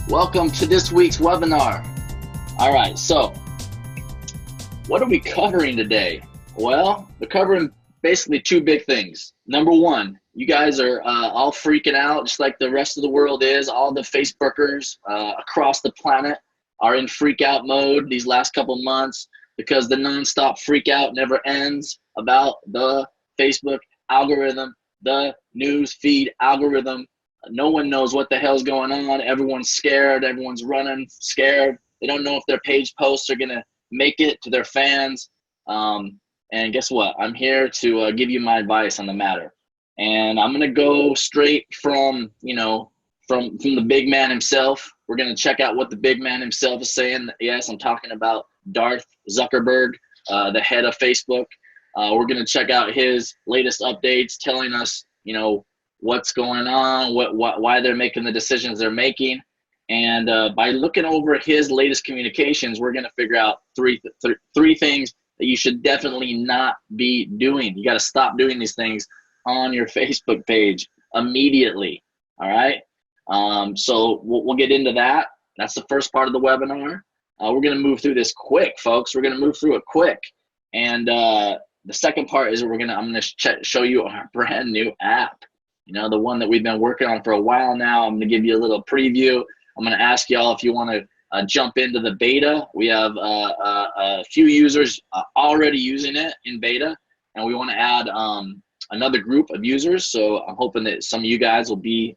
Welcome to this week's webinar. All right, so what are we covering today? Well, we're covering basically two big things. Number one, you guys are all freaking out just like the rest of the world is. All the Facebookers across the planet are in freak out mode these last couple months because the nonstop freak out never ends about the Facebook algorithm, the news feed algorithm. No one knows what the hell's going on. Everyone's scared. Everyone's running scared. They don't know if their page posts are going to make it to their fans. And guess what? I'm here to give you my advice on the matter. And I'm going to go straight from, from the big man himself. We're going to check out what the big man himself is saying. Yes, I'm talking about Mark Zuckerberg, the head of Facebook. We're going to check out his latest updates telling us, what's going on, why they're making the decisions they're making. And by looking over his latest communications, we're going to figure out three things that you should definitely not be doing. You got to stop doing these things on your Facebook page immediately. All right. So we'll get into that. That's the first part of the webinar. We're going to move through this quick, folks. We're going to move through it quick. And the second part is I'm going to show you our brand new app. The one that we've been working on for a while now. I'm going to give you a little preview. I'm going to ask y'all if you want to jump into the beta. We have a few users already using it in beta, and we want to add another group of users. So I'm hoping that some of you guys will be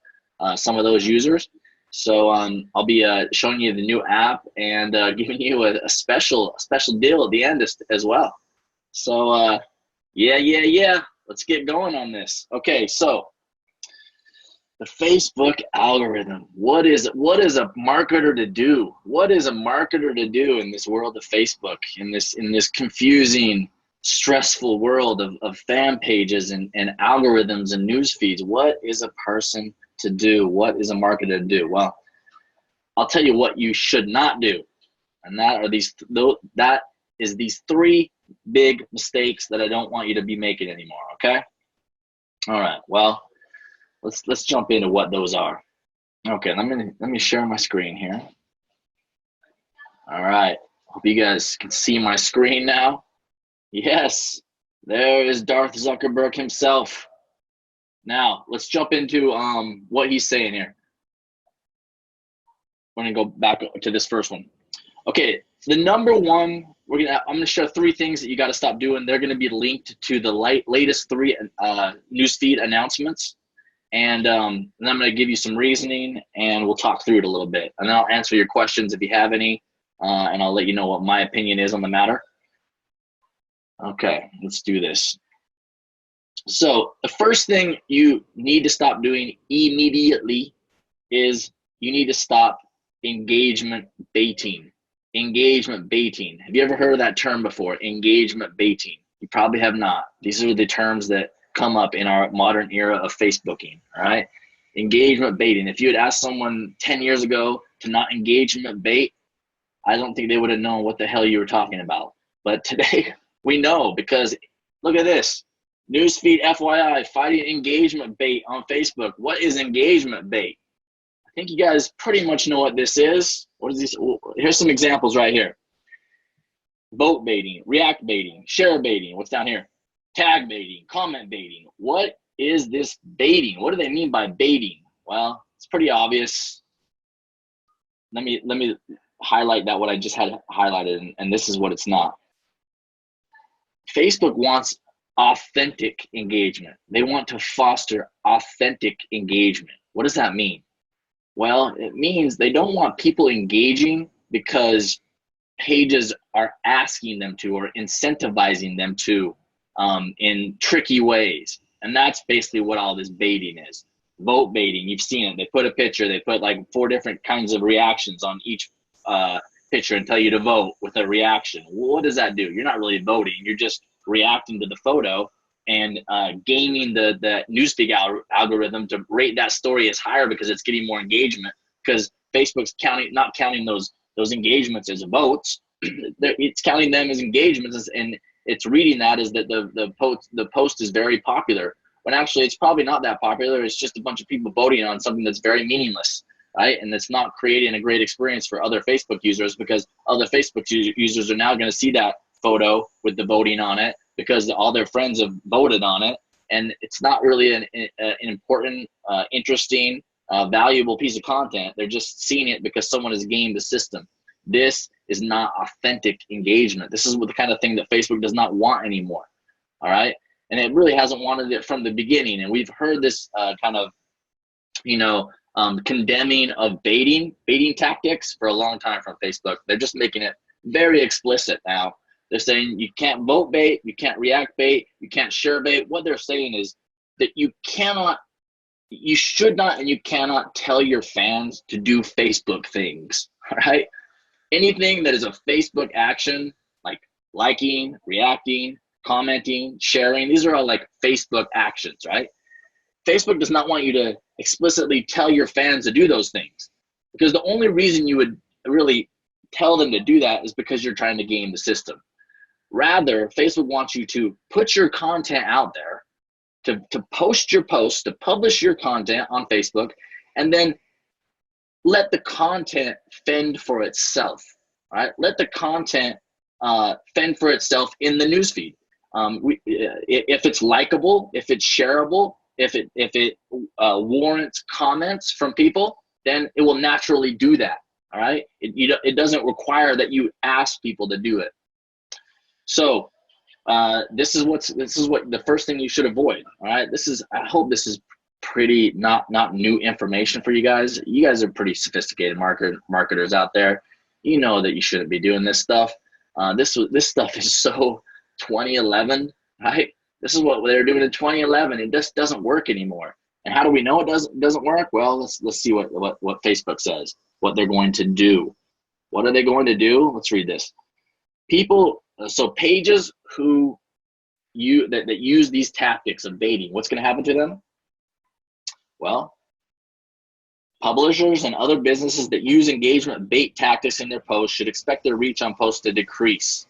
some of those users. So I'll be showing you the new app and giving you a special deal at the end as well. So yeah. Let's get going on this. Okay, so the Facebook algorithm. What is a marketer to do? What is a marketer to do in this world of Facebook, in this confusing, stressful world of fan pages and algorithms and news feeds? What is a person to do? What is a marketer to do? Well, I'll tell you what you should not do. And that is these three big mistakes that I don't want you to be making anymore, okay? All right, well, let's jump into what those are. Okay, let me share my screen here. All right, hope you guys can see my screen now. Yes, there is Darth Zuckerberg himself. Now let's jump into what he's saying here. We're gonna go back to this first one. Okay, the number one, I'm gonna share three things that you got to stop doing. They're gonna be linked to the latest three newsfeed announcements. And then I'm going to give you some reasoning, and we'll talk through it a little bit. And then I'll answer your questions if you have any, and I'll let you know what my opinion is on the matter. Okay, let's do this. So the first thing you need to stop doing immediately is you need to stop engagement baiting. Engagement baiting. Have you ever heard of that term before? Engagement baiting. You probably have not. These are the terms that come up in our modern era of Facebooking, all right? Engagement baiting. If you had asked someone 10 years ago to not engagement bait, I don't think they would have known what the hell you were talking about. But today, we know, because look at this. Newsfeed FYI, fighting engagement bait on Facebook. What is engagement bait? I think you guys pretty much know what this is. What is this? Here's some examples right here. Vote baiting, react baiting, share baiting. What's down here? Tag baiting, comment baiting. What is this baiting? What do they mean by baiting? Well, it's pretty obvious. Let me highlight that what I just had highlighted, and this is what it's not. Facebook wants authentic engagement. They want to foster authentic engagement. What does that mean? Well, it means they don't want people engaging because pages are asking them to or incentivizing them to in tricky ways. And that's basically what all this baiting is. Vote baiting, you've seen it. They put a picture, they put like 4 different kinds of reactions on each picture and tell you to vote with a reaction. What does that do? You're not really voting. You're just reacting to the photo and gaming the newsfeed algorithm to rate that story as higher because it's getting more engagement, because Facebook's not counting those engagements as votes. It's counting them as engagements, and it's reading that as that the post is very popular, when actually it's probably not that popular. It's just a bunch of people voting on something that's very meaningless. right? And it's not creating a great experience for other Facebook users, because other Facebook users are now going to see that photo with the voting on it because all their friends have voted on it. And it's not really an important, interesting, valuable piece of content. They're just seeing it because someone has gamed the system. This is not authentic engagement. This is the kind of thing that Facebook does not want anymore. All right. And it really hasn't wanted it from the beginning. And we've heard this kind of, condemning of baiting tactics for a long time from Facebook. They're just making it very explicit now. They're saying you can't vote bait, you can't react bait, you can't share bait. What they're saying is that you should not, and you cannot tell your fans to do Facebook things, all right? Anything that is a Facebook action, like liking, reacting, commenting, sharing, these are all like Facebook actions, right? Facebook does not want you to explicitly tell your fans to do those things, because the only reason you would really tell them to do that is because you're trying to game the system. Rather, Facebook wants you to put your content out there, to post your posts, to publish your content on Facebook, and then let the content fend for itself, right? Let the content fend for itself in the newsfeed. If it's likable, if it's shareable, if it warrants comments from people, then it will naturally do that, all right? It doesn't require that you ask people to do it. So this is what the first thing you should avoid, all right? I hope this is pretty not new information for you guys. You guys are pretty sophisticated marketers out there. You know that you shouldn't be doing this stuff. This stuff is so 2011, right? This is what they were doing in 2011. It just doesn't work anymore. And how do we know it doesn't work? Well, let's see what Facebook says, what they're going to do. What are they going to do? Let's read this. Pages that use these tactics of baiting, what's going to happen to them? Well, publishers and other businesses that use engagement bait tactics in their posts should expect their reach on posts to decrease.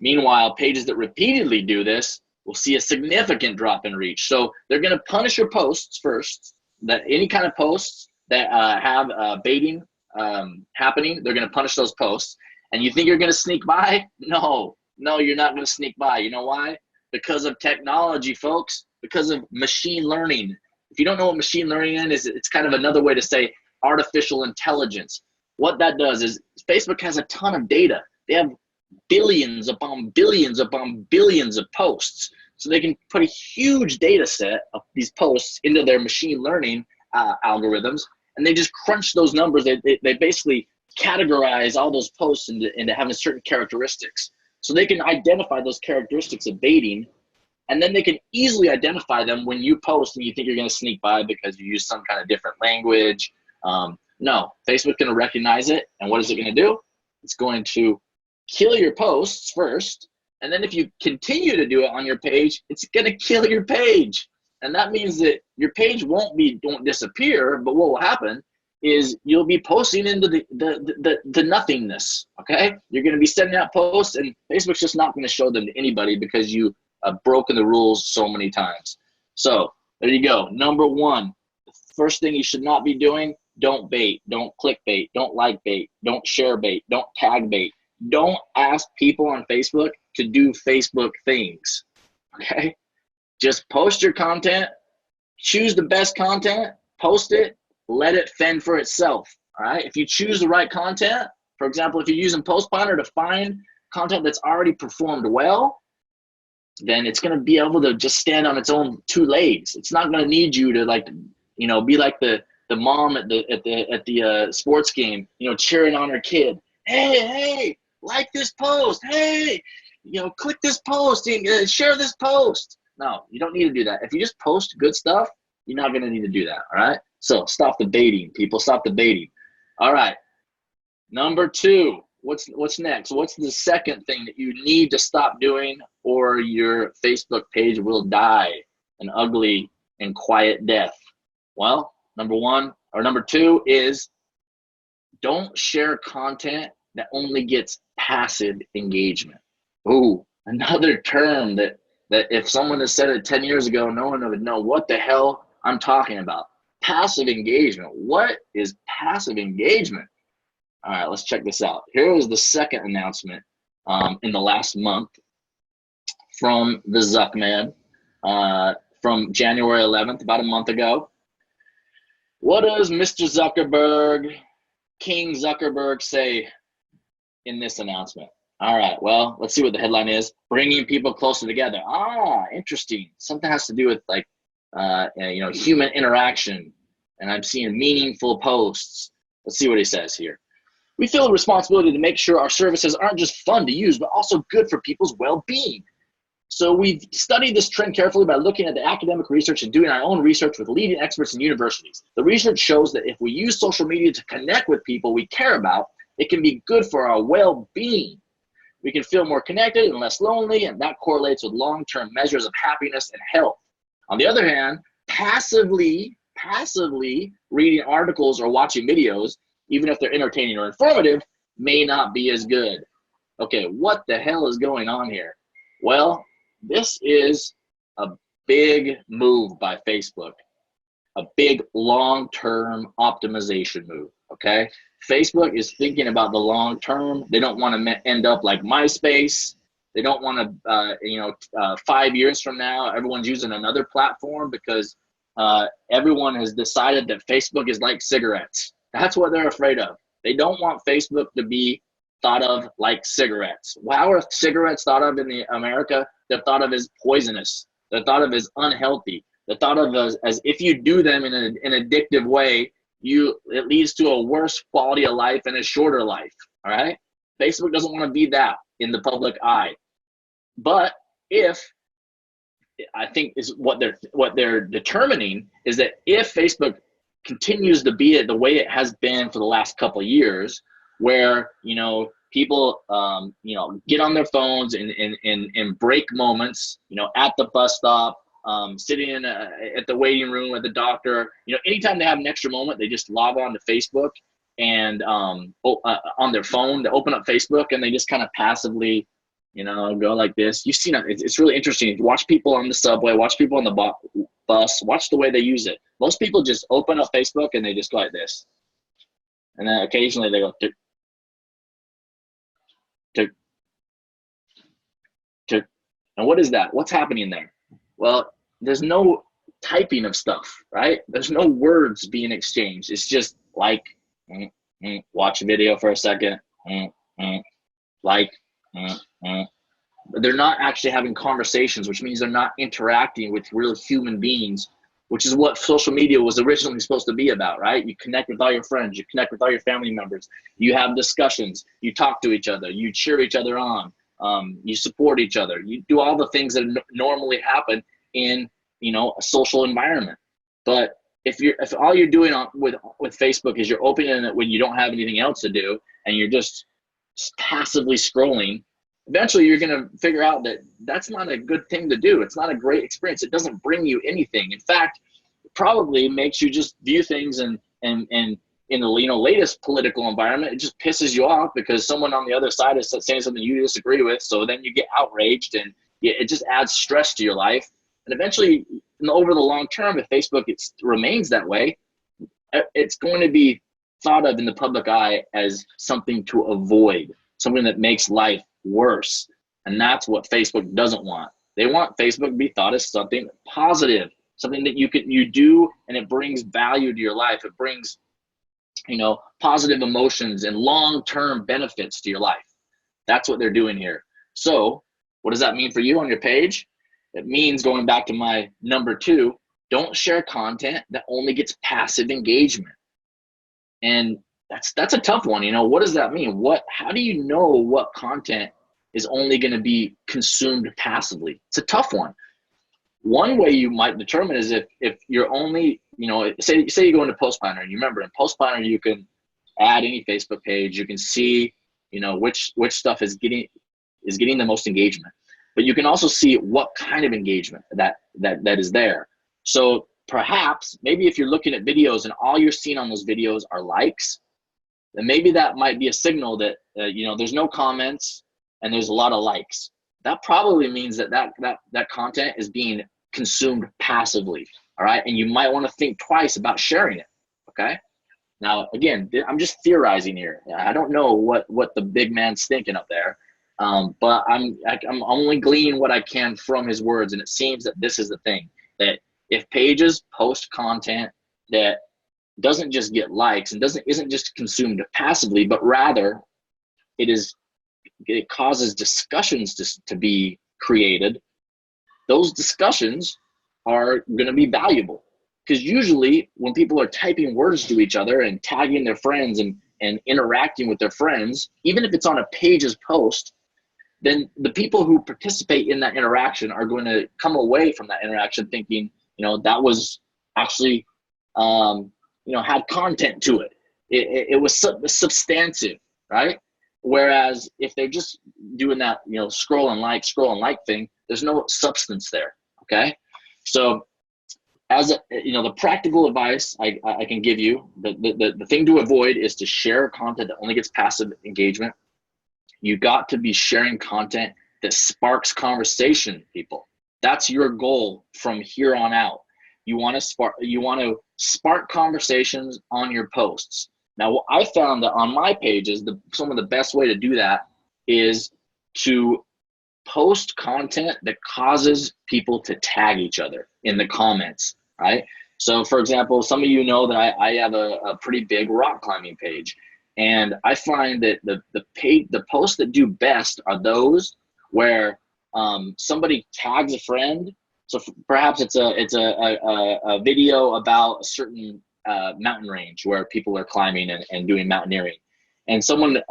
Meanwhile, pages that repeatedly do this will see a significant drop in reach. So they're going to punish your posts first. That any kind of posts that have baiting happening, they're going to punish those posts. And you think you're going to sneak by? No, you're not going to sneak by. You know why? Because of technology, folks. Because of machine learning. If you don't know what machine learning is, it's kind of another way to say artificial intelligence. What that does is Facebook has a ton of data. They have billions upon billions upon billions of posts. So they can put a huge data set of these posts into their machine learning algorithms, and they just crunch those numbers. They basically categorize all those posts into having certain characteristics. So they can identify those characteristics of baiting, and then they can easily identify them when you post and you think you're going to sneak by because you use some kind of different language. No, Facebook's going to recognize it, and what is it going to do? It's going to kill your posts first, and then if you continue to do it on your page, it's going to kill your page. And that means that your page won't disappear, but what will happen is you'll be posting into the nothingness, okay? You're going to be sending out posts, and Facebook's just not going to show them to anybody because you have broken the rules so many times. So there you go. Number one, the first thing you should not be doing, don't bait, don't click bait, don't like bait, don't share bait, don't tag bait. Don't ask people on Facebook to do Facebook things, okay? Just post your content, choose the best content, post it, let it fend for itself, all right? If you choose the right content, for example, if you're using Post Planner to find content that's already performed well, then it's going to be able to just stand on its own two legs. It's not going to need you to be like the mom at the sports game, cheering on her kid. Hey, like this post. Hey, click this post and share this post. No, you don't need to do that. If you just post good stuff, you're not going to need to do that, all right? So stop the baiting, people. Stop the baiting. All right. Number two, what's next? What's the second thing that you need to stop doing, or your Facebook page will die an ugly and quiet death? Well, number two is don't share content that only gets passive engagement. Ooh, another term that if someone had said it 10 years ago, no one would know what the hell I'm talking about. passive engagement. What is passive engagement? All right, let's check this out. Here is the second announcement in the last month from the Zuckman from January 11th, about a month ago. What does Mr. Zuckerberg, King Zuckerberg, say in this announcement? All right, well, let's see what the headline is. Bringing people closer together. Ah, interesting. Something has to do with like, human interaction. And I'm seeing meaningful posts. Let's see what he says here. We feel a responsibility to make sure our services aren't just fun to use, but also good for people's well-being. So we've studied this trend carefully by looking at the academic research and doing our own research with leading experts in universities. The research shows that if we use social media to connect with people we care about, it can be good for our well-being. We can feel more connected and less lonely, and that correlates with long-term measures of happiness and health. On the other hand, passively reading articles or watching videos, even if they're entertaining or informative, may not be as good. Okay, what the hell is going on here? Well, this is a big move by Facebook, a big long-term optimization move, okay? Facebook is thinking about the long term. They don't want to end up like MySpace. They don't want to, 5 years from now, everyone's using another platform because everyone has decided that Facebook is like cigarettes. That's what they're afraid of. They don't want Facebook to be thought of like cigarettes. How are cigarettes thought of in America? They're thought of as poisonous. They're thought of as unhealthy. They're thought of as if you do them in an addictive way, it leads to a worse quality of life and a shorter life. All right. Facebook doesn't want to be that in the public eye. But I think is what they're determining is that if Facebook continues to be it the way it has been for the last couple of years, where people get on their phones in break moments, at the bus stop, sitting at the waiting room at the doctor, anytime they have an extra moment, they just log on to Facebook and on their phone, they open up Facebook and they just kind of passively, go like this. You've seen it. It's really interesting. Watch people on the subway, watch people on the bus, watch the way they use it. Most people just open up Facebook and they just go like this. And then occasionally they go, tick, tick, tick. And what is that? What's happening there? Well, there's no typing of stuff, right? There's no words being exchanged. It's just like, watch a video for a second, like, but they're not actually having conversations, which means they're not interacting with real human beings, which is what social media was originally supposed to be about, right? You connect with all your friends, you connect with all your family members, you have discussions, you talk to each other, you cheer each other on, you support each other, you do all the things that normally happen in a social environment. But if all you're doing with Facebook is you're opening it when you don't have anything else to do and you're just passively scrolling, eventually you're going to figure out that that's not a good thing to do. It's not a great experience. It doesn't bring you anything. In fact, it probably makes you just view things and in the latest political environment, it just pisses you off because someone on the other side is saying something you disagree with. So then you get outraged and it just adds stress to your life. And eventually, over the long term, if Facebook remains that way, it's going to be thought of in the public eye as something to avoid, something that makes life worse. And that's what Facebook doesn't want. They want Facebook to be thought as something positive, something that you do and it brings value to your life. It brings, positive emotions and long-term benefits to your life. That's what they're doing here. So what does that mean for you on your page? It means, going back to my number 2, don't share content that only gets passive engagement. And that's a tough one. What does that mean? How do you know what content is only going to be consumed passively? It's a tough one. One way you might determine is if you're only, say you go into Post Planner, and you remember in Post Planner you can add any Facebook page, you can see, which stuff is getting the most engagement. But you can also see what kind of engagement that is there. So perhaps, maybe if you're looking at videos and all you're seeing on those videos are likes, then maybe that might be a signal that, there's no comments and there's a lot of likes. That probably means that content is being consumed passively. all right? And you might want to think twice about sharing it, okay? Now, again, I'm just theorizing here. I don't know what the big man's thinking up there, but I'm only gleaning what I can from his words, and it seems that this is the thing, that if pages post content that doesn't just get likes and isn't just consumed passively, but rather it causes discussions to be created, those discussions are going to be valuable. Because usually when people are typing words to each other and tagging their friends and interacting with their friends, even if it's on a page's post, then the people who participate in that interaction are going to come away from that interaction thinking, that was actually, had content to it. It was substantive, right? Whereas if they're just doing that, scroll and like thing, there's no substance there, okay? So as the practical advice I can give you, the thing to avoid is to share content that only gets passive engagement. You got to be sharing content that sparks conversation, people. That's your goal from here on out. You want to spark conversations on your posts. Now, I found that on my pages, some of the best way to do that is to post content that causes people to tag each other in the comments, right? So, for example, some of you know that I have a pretty big rock climbing page, and I find that the posts that do best are those where somebody tags a friend. So perhaps it's a video about a certain mountain range where people are climbing and doing mountaineering, and someone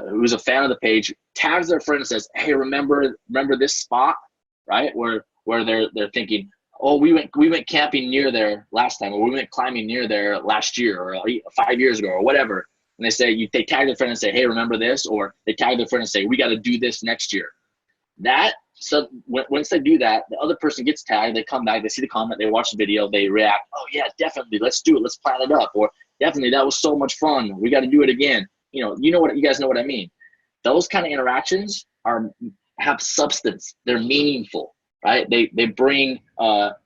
who's a fan of the page tags their friend and says, "Hey, remember this spot, right? Where they're thinking, oh, we went camping near there last time, or we went climbing near there last year, or 5 years ago, or whatever." And they tag their friend and say, "Hey, remember this?" Or they tag their friend and say, "We got to do this next year." So once they do that, the other person gets tagged, they come back, they see the comment, they watch the video, they react, "Oh yeah, definitely, let's do it, let's plan it up," or "Definitely, that was so much fun, we got to do it again." You guys know what I mean. Those kind of interactions have substance, they're meaningful, right? They bring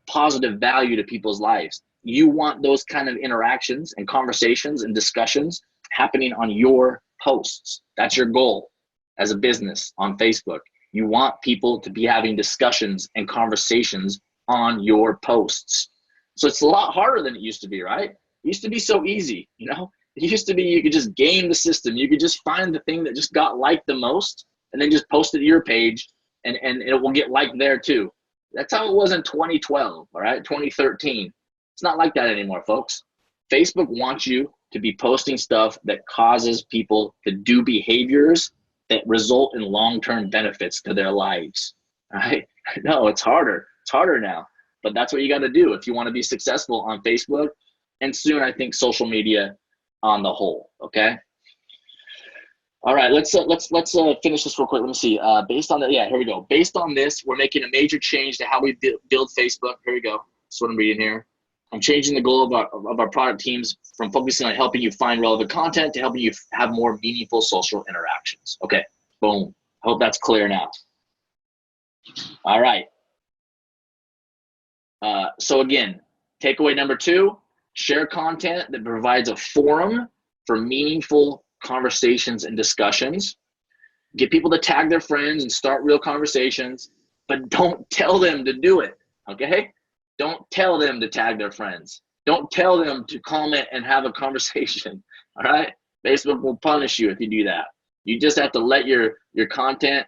positive value to people's lives. You want those kind of interactions and conversations and discussions happening on your posts. That's your goal as a business on Facebook. You want people to be having discussions and conversations on your posts. So it's a lot harder than it used to be, right? It used to be so easy, It used to be you could just game the system. You could just find the thing that just got liked the most and then just post it to your page and it will get liked there too. That's how it was in 2012, all right, 2013. It's not like that anymore, folks. Facebook wants you to be posting stuff that causes people to do behaviors that result in long-term benefits to their lives, right? No, it's harder. It's harder now, but that's what you got to do if you want to be successful on Facebook and soon, I think, social media on the whole, okay? All right, let's finish this real quick. Let me see. Based on here we go. Based on this, we're making a major change to how we build Facebook. Here we go. That's what I'm reading here. I'm changing the goal of our product teams from focusing on helping you find relevant content to helping you have more meaningful social interactions. Okay, boom. I hope that's clear now. All right. So again, takeaway number 2, share content that provides a forum for meaningful conversations and discussions. Get people to tag their friends and start real conversations, but don't tell them to do it, okay? Don't tell them to tag their friends. Don't tell them to comment and have a conversation, all right? Facebook will punish you if you do that. You just have to let your content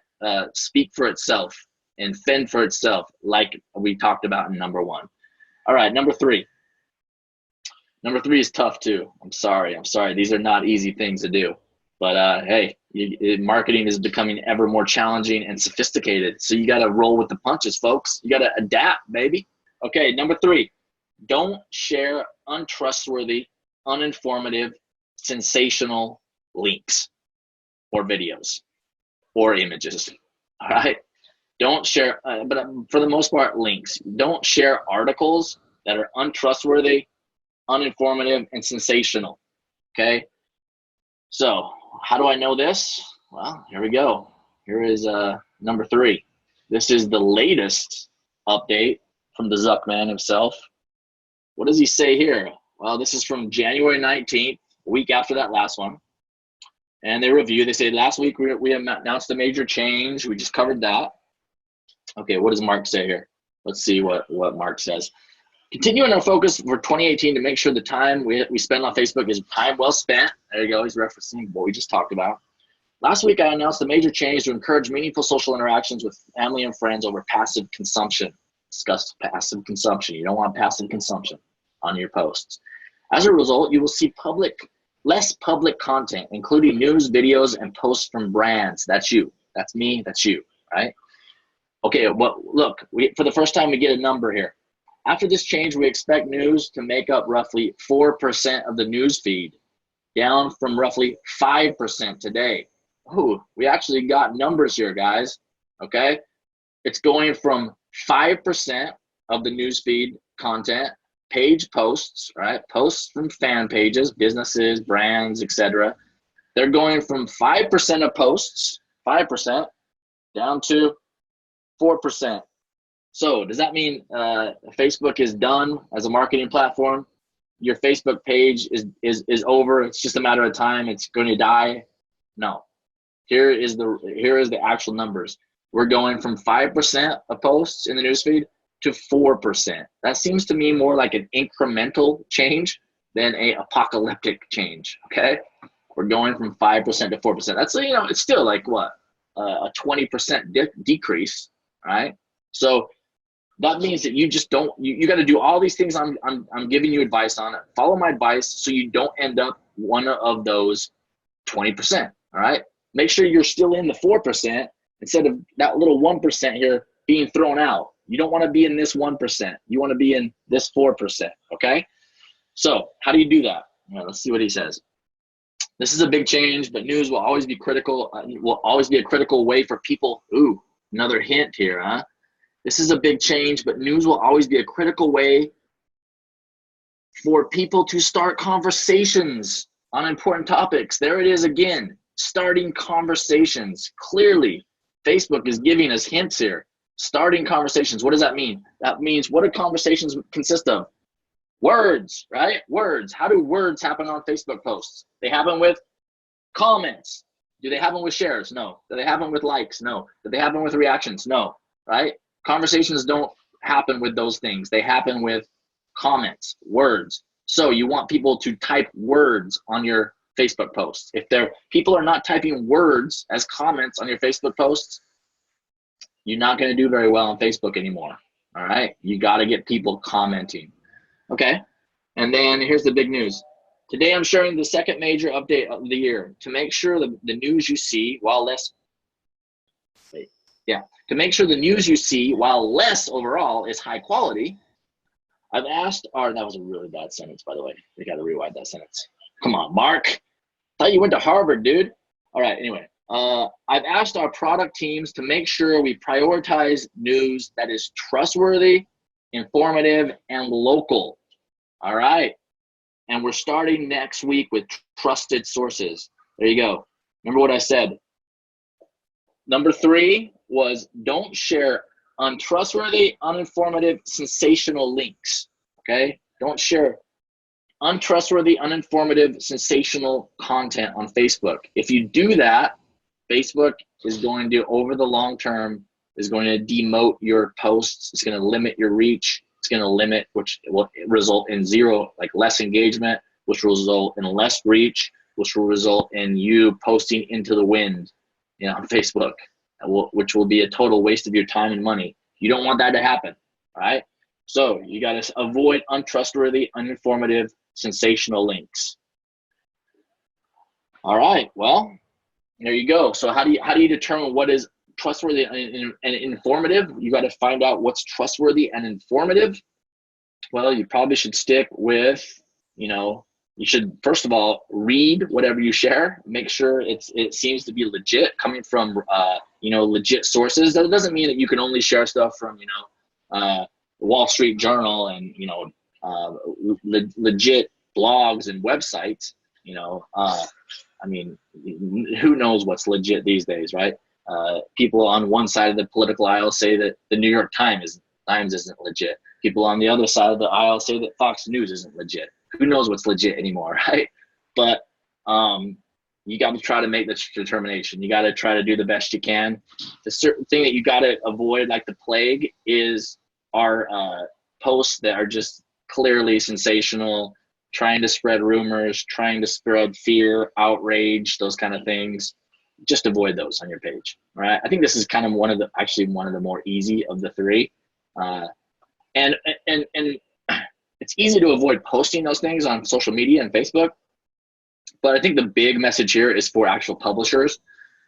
speak for itself and fend for itself, like we talked about in number 1. All right, number 3. Number 3 is tough too. I'm sorry. These are not easy things to do. But hey, marketing is becoming ever more challenging and sophisticated. So you got to roll with the punches, folks. You got to adapt, baby. Okay, number 3, don't share untrustworthy, uninformative, sensational links or videos or images, all right? Don't share, but for the most part, links. Don't share articles that are untrustworthy, uninformative, and sensational, okay? So how do I know this? Well, here we go. Here is number 3. This is the latest update from the Zuckman himself. What does he say here? Well, this is from January 19th, a week after that last one. And they review. They say last week we announced a major change. We just covered that. Okay, what does Mark say here? Let's see what Mark says. Continuing our focus for 2018 to make sure the time we spend on Facebook is time well spent. There you go. He's referencing what we just talked about. Last week, I announced a major change to encourage meaningful social interactions with family and friends over passive consumption. Discussed passive consumption. You don't want passive consumption on your posts. As a result, you will see less public content, including news, videos, and posts from brands. That's you. That's me. That's you, right? Okay, well, look, for the first time, we get a number here. After this change, we expect news to make up roughly 4% of the news feed, down from roughly 5% today. Ooh, we actually got numbers here, guys, okay? It's going from 5% of the newsfeed content, page posts, right? Posts from fan pages, businesses, brands, etc. They're going from 5% of posts, 5%, down to 4%. So does that mean Facebook is done as a marketing platform? Your Facebook page is over. It's just a matter of time. It's going to die. No. Here is the actual numbers. We're going from 5% of posts in the newsfeed to 4%. That seems to me more like an incremental change than a apocalyptic change. Okay, we're going from 5% to 4%. That's, you know, it's still like what, a 20% decrease, right? So that means that you just don't, you got to do all these things I'm giving you advice on. Follow my advice so you don't end up one of those 20%. All right. Make sure you're still in the 4% instead of that little 1% here being thrown out. You don't want to be in this 1%. You want to be in this 4%. Okay. So how do you do that? Well, let's see what he says. This is a big change, but news will always be critical. Will always be a critical way for people. Ooh, another hint here, huh? This is a big change, but news will always be a critical way for people to start conversations on important topics. There it is again, starting conversations. Clearly, Facebook is giving us hints here. Starting conversations. What does that mean? That means, what do conversations consist of? Words, right? Words. How do words happen on Facebook posts? They happen with comments. Do they happen with shares? No. Do they happen with likes? No. Do they happen with reactions? No. Right? Conversations don't happen with those things. They happen with comments, words. So you want people to type words on your Facebook posts. If people are not typing words as comments on your Facebook posts, you're not going to do very well on Facebook anymore. All right? You got to get people commenting. Okay? And then here's the big news. Today I'm sharing the second major update of the year. To make sure the news you see, while less overall is high quality, I've asked that was a really bad sentence, by the way. We got to rewind that sentence. Come on, Mark. Thought you went to Harvard, dude. All right, anyway. I've asked our product teams to make sure we prioritize news that is trustworthy, informative, and local. All right. And we're starting next week with trusted sources. There you go. Remember what I said. Number 3 was don't share untrustworthy, uninformative, sensational links. Okay? Don't share untrustworthy, uninformative, sensational content on Facebook. If you do that, Facebook is going to, over the long term, is going to demote your posts. It's going to limit your reach. It's going to limit, which will result in less engagement, which will result in less reach, which will result in you posting into the wind, on Facebook, which will be a total waste of your time and money. You don't want that to happen, all right? So you got to avoid untrustworthy, uninformative, sensational links. All right, well, there you go. So how do you determine what is trustworthy and informative? You got to find out what's trustworthy and informative. Well, you probably should stick with, you should first of all read whatever you share. Make sure it seems to be legit, coming from legit sources. That doesn't mean that you can only share stuff from the Wall Street Journal and legit blogs and websites. Who knows what's legit these days, right? People on one side of the political aisle say that the New York Times isn't legit. People on the other side of the aisle say that Fox News isn't legit. Who knows what's legit anymore, right? But you got to try to make the determination. You got to try to do the best you can. The certain thing that you got to avoid, like the plague, is our posts that are just clearly sensational, trying to spread rumors, trying to spread fear, outrage, those kind of things. Just avoid those on your page, right? I think this is kind of one of the more easy of the three. And it's easy to avoid posting those things on social media and Facebook. But I think the big message here is for actual publishers.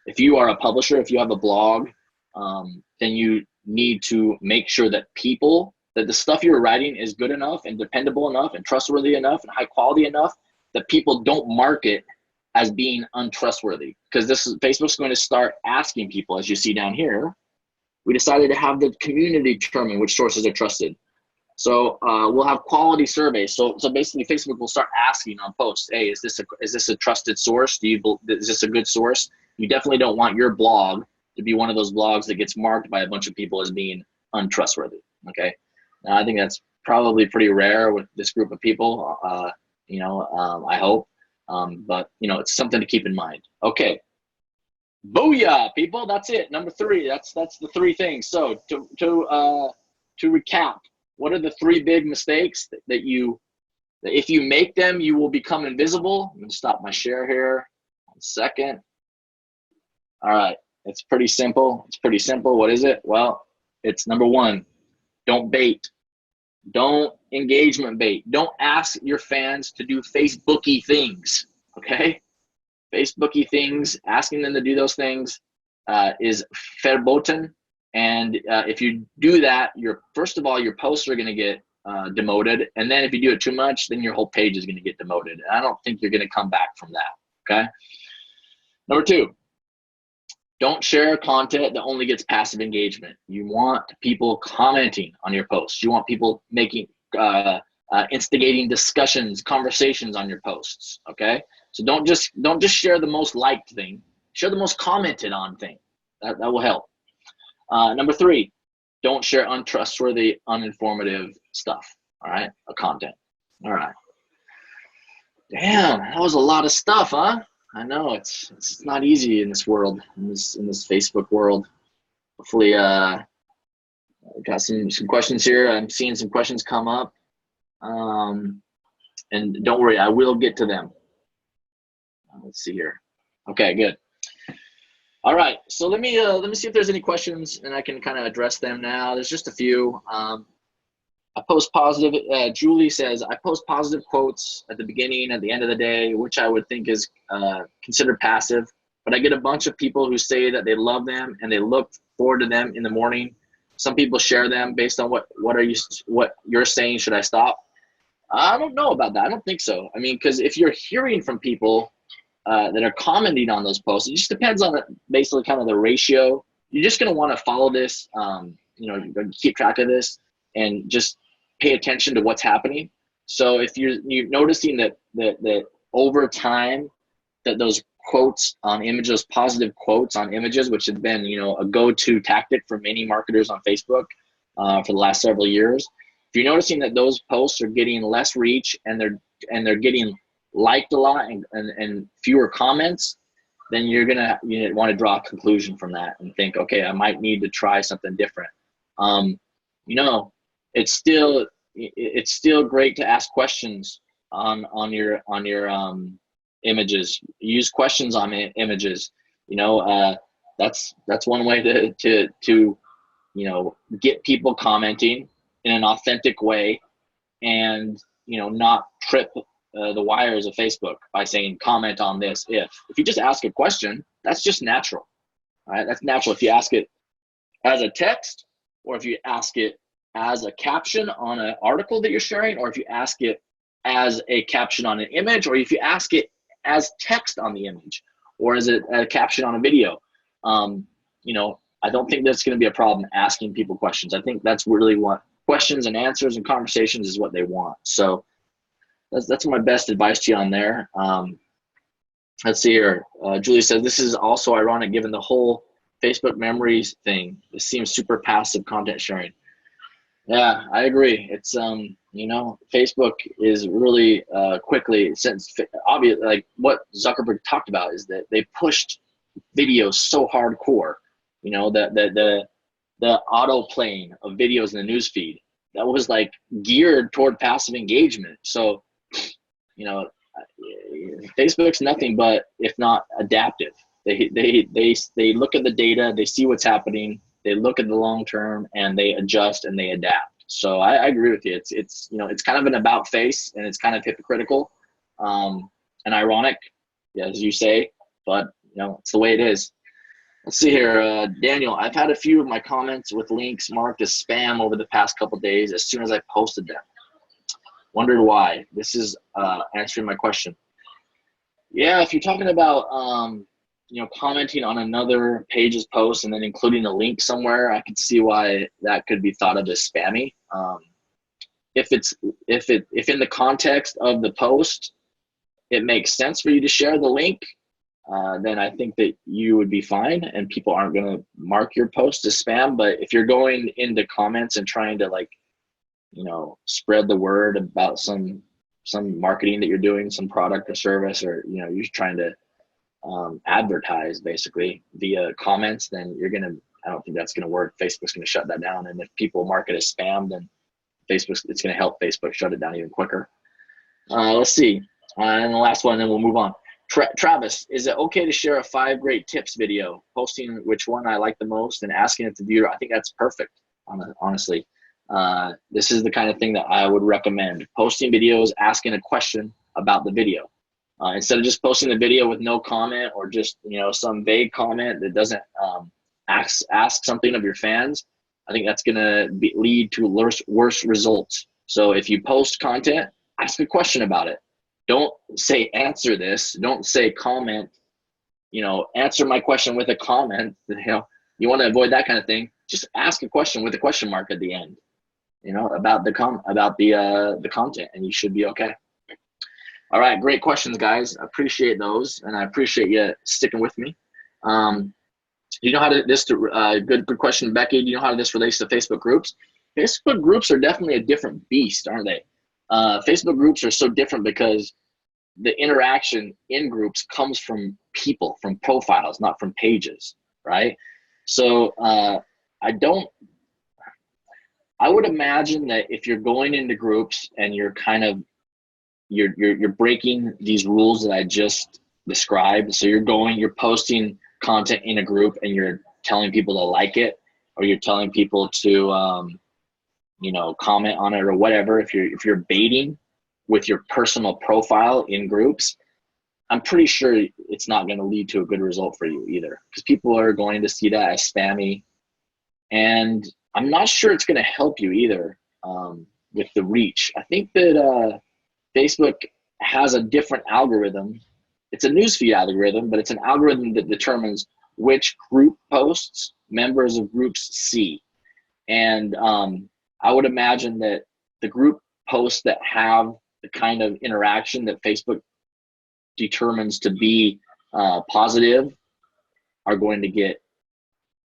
If you are a publisher, if you have a blog, then you need to make sure that the stuff you're writing is good enough and dependable enough and trustworthy enough and high quality enough that people don't mark it as being untrustworthy. Because Facebook's going to start asking people, as you see down here. We decided to have the community determine which sources are trusted. So we'll have quality surveys. So basically, Facebook will start asking on posts, "Hey, is this a trusted source? Is this a good source?" You definitely don't want your blog to be one of those blogs that gets marked by a bunch of people as being untrustworthy. Okay, now, I think that's probably pretty rare with this group of people. I hope, but it's something to keep in mind. Okay, booyah, people! That's it. Number 3. That's the 3 things. So to recap. What are the 3 big mistakes that if you make them, you will become invisible? I'm going to stop my share here. 1 second. All right. It's pretty simple. What is it? Well, it's number 1, don't bait. Don't engagement bait. Don't ask your fans to do Facebooky things, okay? Facebooky things, asking them to do those things is verboten. And if you do that, first of all, your posts are going to get demoted. And then if you do it too much, then your whole page is going to get demoted. And I don't think you're going to come back from that, okay? Number 2, don't share content that only gets passive engagement. You want people commenting on your posts. You want people making, instigating discussions, conversations on your posts, okay? So don't just share the most liked thing. Share the most commented on thing. That will help. Number 3, don't share untrustworthy, uninformative stuff, all right? Content, all right. Damn, that was a lot of stuff, huh? I know, it's not easy in this world, in this Facebook world. Hopefully, got some questions here. I'm seeing some questions come up. And don't worry, I will get to them. Let's see here. Okay, good. All right, so let me see if there's any questions, and I can kind of address them now. There's just a few. I post positive. Julie says, I post positive quotes at the beginning, at the end of the day, which I would think is considered passive. But I get a bunch of people who say that they love them and they look forward to them in the morning. Some people share them based on what you're saying. Should I stop? I don't know about that. I don't think so. I mean, because if you're hearing from people that are commenting on those posts, it just depends on basically kind of the ratio. You're just going to want to follow this, you're going to keep track of this and just pay attention to what's happening. So if you're noticing that over time that those quotes on images, those positive quotes on images, which have been, a go-to tactic for many marketers on Facebook for the last several years, if you're noticing that those posts are getting less reach and they're getting liked a lot and fewer comments, then you're gonna want to draw a conclusion from that and think, okay, I might need to try something different. It's still great to ask questions on your images. Use questions on images. That's one way to get people commenting in an authentic way, and not trip the wires of Facebook by saying comment on this. If you just ask a question, that's just natural. All right, that's natural. If you ask it as a text, or if you ask it as a caption on an article that you're sharing, or if you ask it as a caption on an image, or if you ask it as text on the image, or as a caption on a video, I don't think that's going to be a problem asking people questions. I think that's really what questions and answers and conversations is what they want. So that's my best advice to you on there. Let's see here. Julie says, this is also ironic given the whole Facebook memories thing. It seems super passive content sharing. Yeah, I agree. It's Facebook is really quickly since obvious like what Zuckerberg talked about is that they pushed videos so hardcore. The auto playing of videos in the news feed that was like geared toward passive engagement. So, you know, Facebook's nothing but if not adaptive. They look at the data, they see what's happening, they look at the long term, and they adjust and they adapt. So I agree with you. It's kind of an about face, and it's kind of hypocritical, and ironic, as you say, but it's the way it is. Let's see here, Daniel. I've had a few of my comments with links marked as spam over the past couple days as soon as I posted them. Wondered why. This is answering my question. Yeah, if you're talking about commenting on another page's post and then including a link somewhere, I can see why that could be thought of as spammy. If in the context of the post it makes sense for you to share the link, then I think that you would be fine and people aren't going to mark your post as spam. But if you're going into comments and trying to spread the word about some marketing that you're doing, some product or service, or you're trying to advertise basically via comments, then I don't think that's gonna work. Facebook's gonna shut that down, and if people mark it as spam, then it's gonna help Facebook shut it down even quicker. Let's see, and the last one, then we'll move on. Travis, is it okay to share a 5 great tips video, posting which one I like the most and asking it to viewer? I think that's perfect, honestly. This is the kind of thing that I would recommend. Posting videos, asking a question about the video. Instead of just posting the video with no comment or just some vague comment that doesn't ask something of your fans, I think that's going to lead to worse results. So if you post content, ask a question about it. Don't say answer this. Don't say comment. Answer my question with a comment. You want to avoid that kind of thing. Just ask a question with a question mark at the end. About the content, and you should be okay. All right, great questions, guys. I appreciate those, and I appreciate you sticking with me. Do you know how to good question, Becky? Do you know how this relates to Facebook groups? Facebook groups are definitely a different beast, aren't they? Facebook groups are so different because the interaction in groups comes from people, from profiles, not from pages, right? So I would imagine that if you're going into groups and you're you're breaking these rules that I just described. So you're posting content in a group and you're telling people to like it, or you're telling people to comment on it or whatever. If you're baiting with your personal profile in groups, I'm pretty sure it's not going to lead to a good result for you either, because people are going to see that as spammy, and I'm not sure it's going to help you either with the reach. I think that Facebook has a different algorithm. It's a newsfeed algorithm, but it's an algorithm that determines which group posts members of groups see. And I would imagine that the group posts that have the kind of interaction that Facebook determines to be positive are going to get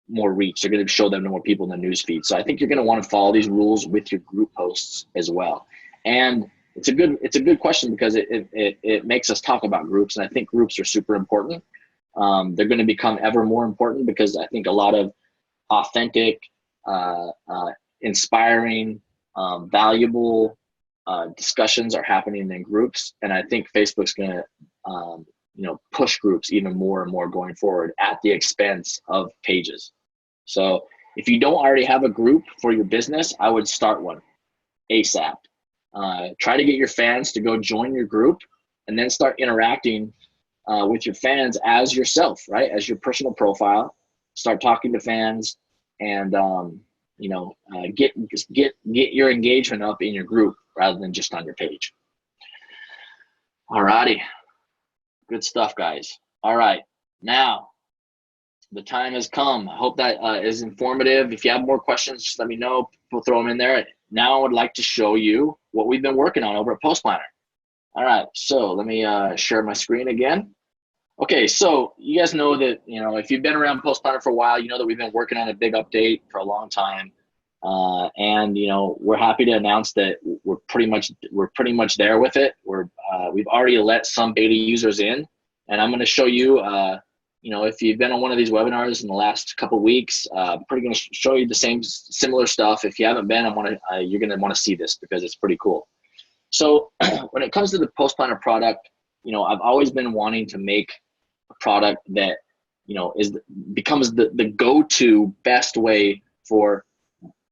more reach. They're going to show them to more people in the newsfeed. So I think you're going to want to follow these rules with your group posts as well. And it's a good question because it makes us talk about groups, and I think groups are super important. They're going to become ever more important because I think a lot of authentic, inspiring, valuable discussions are happening in groups, and I think Facebook's going to push groups even more and more going forward at the expense of pages. So if you don't already have a group for your business, I would start one ASAP. Try to get your fans to go join your group, and then start interacting with your fans as yourself, right? As your personal profile. Start talking to fans, and get your engagement up in your group rather than just on your page. All righty, good stuff, guys. All right, now the time has come. I hope that is informative. If you have more questions, just let me know. We'll throw them in there. Now I would like to show you what we've been working on over at Post Planner. All right, so let me share my screen again. Okay, so you guys know that, if you've been around Post Planner for a while, you know that we've been working on a big update for a long time. And we're happy to announce that we're pretty much there with it. We've already let some beta users in, and I'm going to show you. If you've been on one of these webinars in the last couple of weeks, I'm pretty going to show you the similar stuff. If you haven't been, you're going to want to see this because it's pretty cool. So when it comes to the Post Planner product, I've always been wanting to make a product that becomes the go-to best way for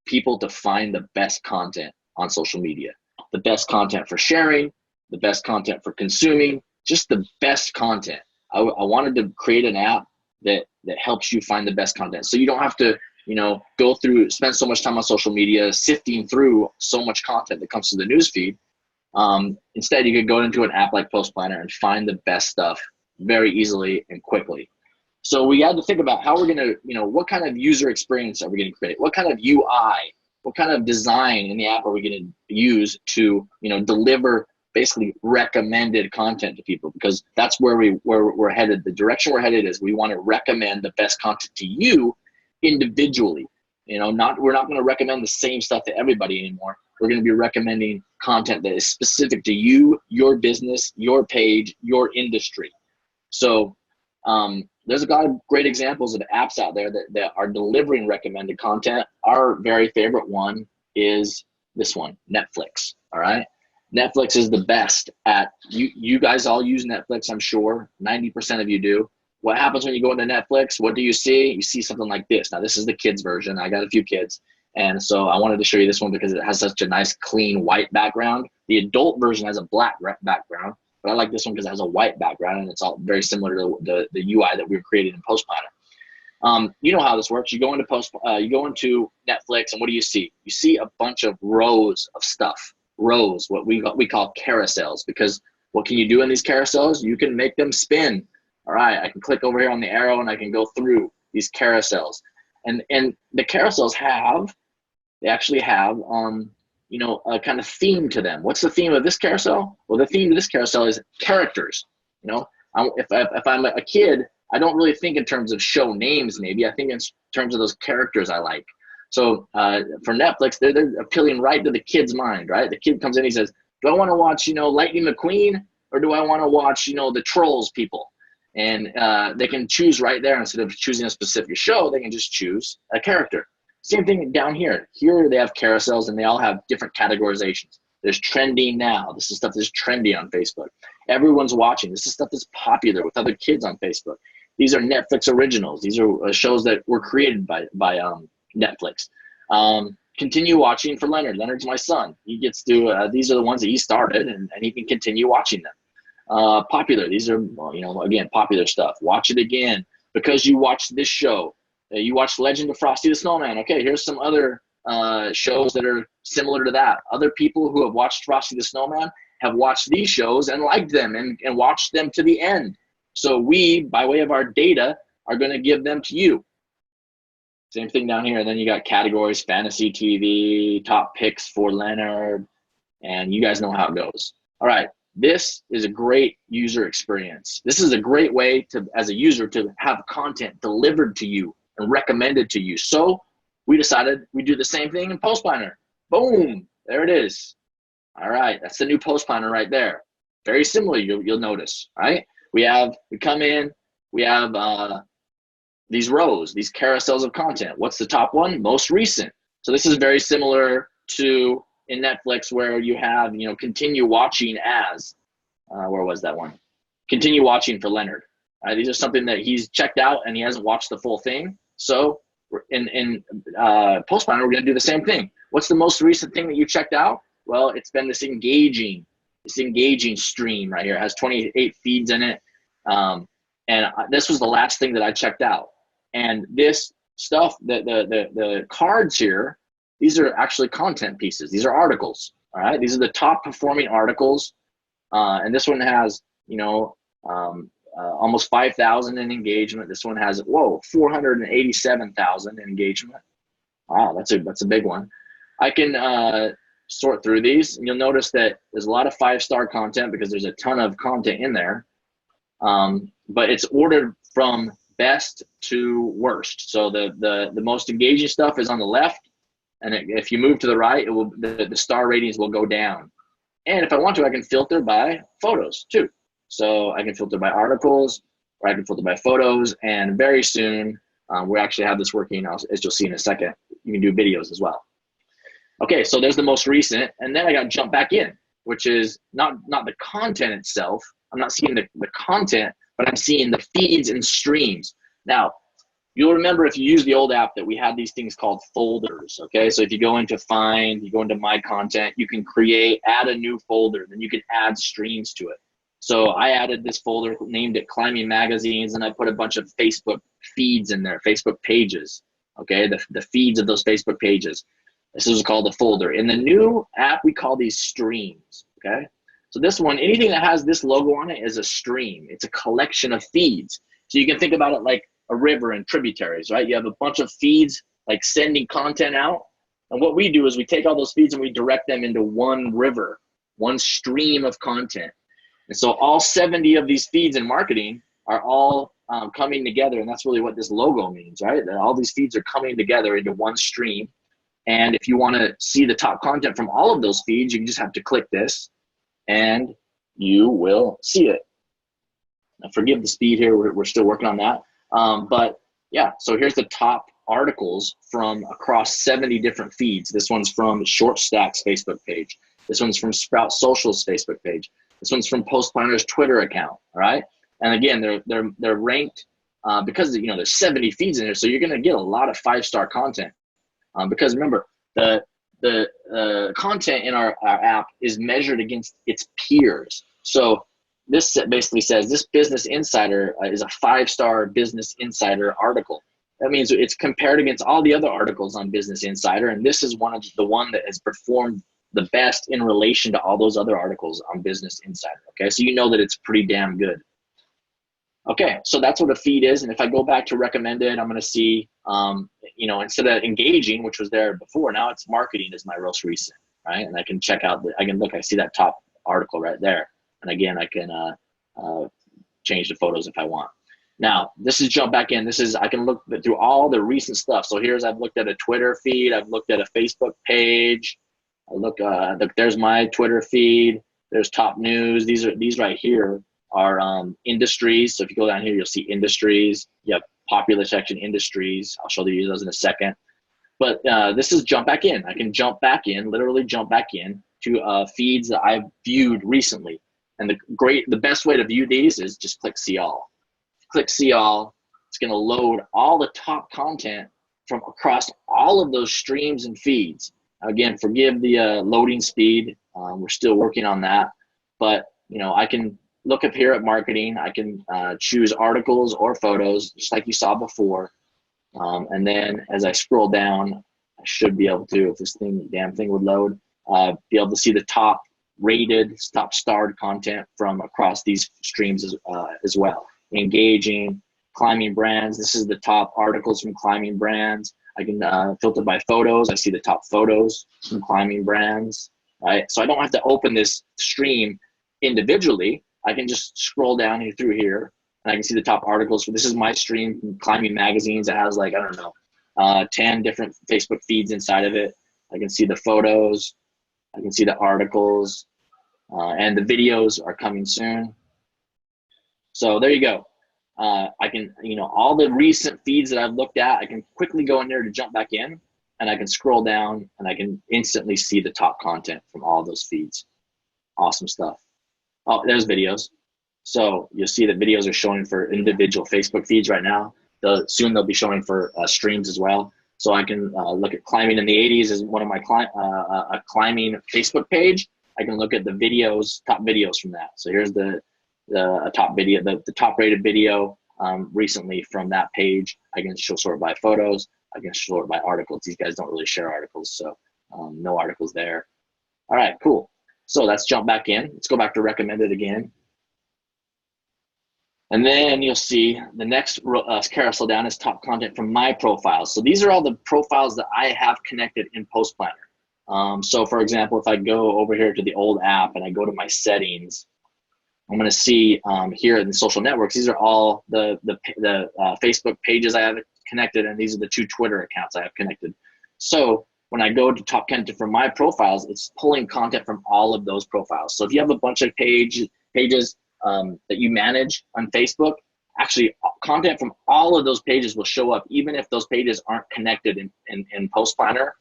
people to find the best content on social media, the best content for sharing, the best content for consuming, just the best content. I wanted to create an app that helps you find the best content. So you don't have to, spend so much time on social media, sifting through so much content that comes to the newsfeed. Instead, you could go into an app like Post Planner and find the best stuff very easily and quickly. So we had to think about how we're going to, what kind of user experience are we going to create? What kind of UI, what kind of design in the app are we going to use to, deliver basically recommended content to people? Because that's where we're headed. The direction we're headed is we want to recommend the best content to you individually. We're not going to recommend the same stuff to everybody anymore. We're going to be recommending content that is specific to you, your business, your page, your industry. So there's a lot of great examples of apps out there that are delivering recommended content. Our very favorite one is this one, Netflix. All right. Netflix is the best at, you guys all use Netflix, I'm sure. 90% of you do. What happens when you go into Netflix? What do you see? You see something like this. Now, this is the kids version. I got a few kids. And so I wanted to show you this one because it has such a nice, clean, white background. The adult version has a black background, but I like this one because it has a white background, and it's all very similar to the UI that we were creating in Post Planner. You know how this works. You go into Netflix, and what do you see? You see a bunch of rows of stuff. Rows, what we call carousels, because what can you do in these carousels? You can make them spin. All right, I can click over here on the arrow and I can go through these carousels. And the carousels actually have a kind of theme to them. What's the theme of this carousel? Well, the theme of this carousel is characters. If I'm a kid, I don't really think in terms of show names. Maybe I think in terms of those characters I like. So for Netflix, they're appealing right to the kid's mind, right? The kid comes in, he says, do I want to watch, Lightning McQueen, or do I want to watch, the Trolls people? And they can choose right there. Instead of choosing a specific show, they can just choose a character. Same thing down here. Here they have carousels, and they all have different categorizations. There's trending now. This is stuff that's trendy on Facebook. Everyone's watching. This is stuff that's popular with other kids on Facebook. These are Netflix originals. These are shows that were created by Netflix. Continue watching for Leonard. Leonard's my son. He gets to, these are the ones that he started, and he can continue watching them. Popular. These are, again, popular stuff. Watch it again because you watched this show. You watched Legend of Frosty the Snowman. Okay, here's some other shows that are similar to that. Other people who have watched Frosty the Snowman have watched these shows and liked them and watched them to the end. So we, by way of our data, are going to give them to you. Same thing down here. And then you got categories, fantasy TV, top picks for Leonard, and you guys know how it goes. All right. This is a great user experience. This is a great way to, as a user, to have content delivered to you and recommended to you. So we decided we'd do the same thing in Post Planner. Boom, there it is. All right, that's the new Post Planner right there. Very similar, you'll notice, right? We come in, we have these rows, these carousels of content. What's the top one? Most recent. So this is very similar to in Netflix where you have, continue watching as, where was that one? Continue watching for Leonard. These are something that he's checked out and he hasn't watched the full thing. So in Post Planner, we're going to do the same thing. What's the most recent thing that you checked out? Well, it's been this engaging stream right here. It has 28 feeds in it. And this was the last thing that I checked out. And this stuff, the cards here, these are actually content pieces. These are articles. All right. These are the top performing articles. And this one has, almost 5,000 in engagement. This one has, 487,000 in engagement. Wow, that's a big one. I can sort through these, and you'll notice that there's a lot of 5-star content because there's a ton of content in there. But it's ordered from best to worst. So the most engaging stuff is on the left, And if you move to the right, it will the star ratings will go down. And if I want to, I can filter by photos too. So I can filter by articles, or I can filter by photos. And very soon, we actually have this working, as you'll see in a second. You can do videos as well. Okay, so there's the most recent. And then I got to jump back in, which is not the content itself. I'm not seeing the content, but I'm seeing the feeds and streams. Now, you'll remember if you use the old app that we had these things called folders, okay? So if you go into Find, you go into My Content, you can add a new folder, then you can add streams to it. So I added this folder, named it Climbing Magazines, and I put a bunch of Facebook feeds in there, Facebook pages, okay? The feeds of those Facebook pages. This is called a folder. In the new app, we call these streams, okay? So this one, anything that has this logo on it is a stream. It's a collection of feeds. So you can think about it like a river and tributaries, right? You have a bunch of feeds like sending content out. And what we do is we take all those feeds and we direct them into one river, one stream of content. And so all 70 of these feeds in marketing are all coming together. And that's really what this logo means, right? That all these feeds are coming together into one stream. And if you want to see the top content from all of those feeds, you just have to click this and you will see it. Now, forgive the speed here. We're still working on that. But yeah, so here's the top articles from across 70 different feeds. This one's from Short Stack's Facebook page. This one's from Sprout Social's Facebook page. This one's from Post Planner's Twitter account. All right. And again, they're ranked because there's 70 feeds in there. So you're going to get a lot of 5-star content because remember the content in our app is measured against its peers. So this basically says this Business Insider is a 5-star Business Insider article. That means it's compared against all the other articles on Business Insider, and this is the one that has performed the best in relation to all those other articles on Business Insider. Okay, so you know that it's pretty damn good. Okay, so that's what a feed is, and if I go back to recommended, I'm going to see, instead of engaging, which was there before, now it's marketing is my most recent, right? And I can check out, I see that top article right there. And again, I can change the photos if I want. Now, this is jump back in. I can look through all the recent stuff. So I've looked at a Twitter feed. I've looked at a Facebook page. Look, there's my Twitter feed. There's top news. These right here are industries. So if you go down here, you'll see industries. You have popular section industries. I'll show you those in a second. But this is jump back in. I can jump back in, literally jump back in to feeds that I've viewed recently. And the best way to view these is just click See All. Click See All. It's going to load all the top content from across all of those streams and feeds. Again, forgive the loading speed. We're still working on that. But I can look up here at marketing. I can choose articles or photos, just like you saw before. And then as I scroll down, I should be able to, if this damn thing would load, be able to see the top rated, top starred content from across these streams as well. Engaging, climbing brands. This is the top articles from climbing brands. I can filter by photos. I see the top photos from climbing brands, right? So I don't have to open this stream individually. I can just scroll down through here and I can see the top articles. This is my stream from Climbing Magazines. It has 10 different Facebook feeds inside of it. I can see the photos. I can see the articles, and the videos are coming soon. So there you go. I can, all the recent feeds that I've looked at, I can quickly go in there to jump back in, and I can scroll down and I can instantly see the top content from all those feeds. Awesome stuff. Oh, there's videos. So you'll see that videos are showing for individual Facebook feeds right now. Soon they'll be showing for streams as well. So I can look at climbing in the 80s as one of my a climbing Facebook page. I can look at the videos, top videos from that. So here's the top video, the top rated video recently from that page. I can sort by photos. I can sort by articles. These guys don't really share articles, so no articles there. All right, cool. So let's jump back in. Let's go back to recommended again. And then you'll see the next carousel down is top content from my profiles. So these are all the profiles that I have connected in Post Planner. So for example, if I go over here to the old app and I go to my settings, I'm going to see here in the social networks, these are all the Facebook pages I have connected, and these are the 2 Twitter accounts I have connected. So when when I go to top content from my profiles, it's pulling content from all of those profiles. So if you have a bunch of pages that you manage on Facebook, actually content from all of those pages will show up, even if those pages aren't connected in Post Planner.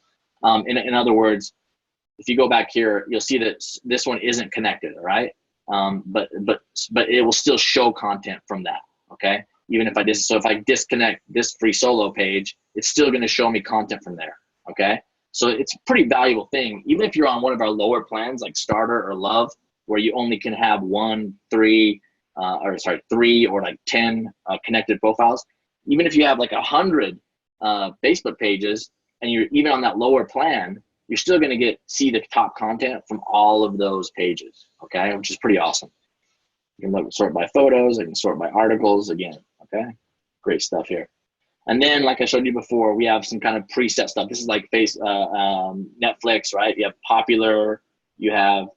In other words, if you go back here, you'll see that this one isn't connected, all right? But it will still show content from that, okay? Even if if I disconnect this free solo page, it's still gonna show me content from there, okay? So it's a pretty valuable thing. Even if you're on one of our lower plans like Starter or Love, where you only can have 3 or like 10 connected profiles, even if you have like 100 Facebook pages and you're even on that lower plan, you're still going to see the top content from all of those pages, okay? Which is pretty awesome. You can sort by photos, I can sort by articles again, okay? Great stuff here. And then, like I showed you before, we have some kind of preset stuff. This is like Netflix, right? You have popular, you have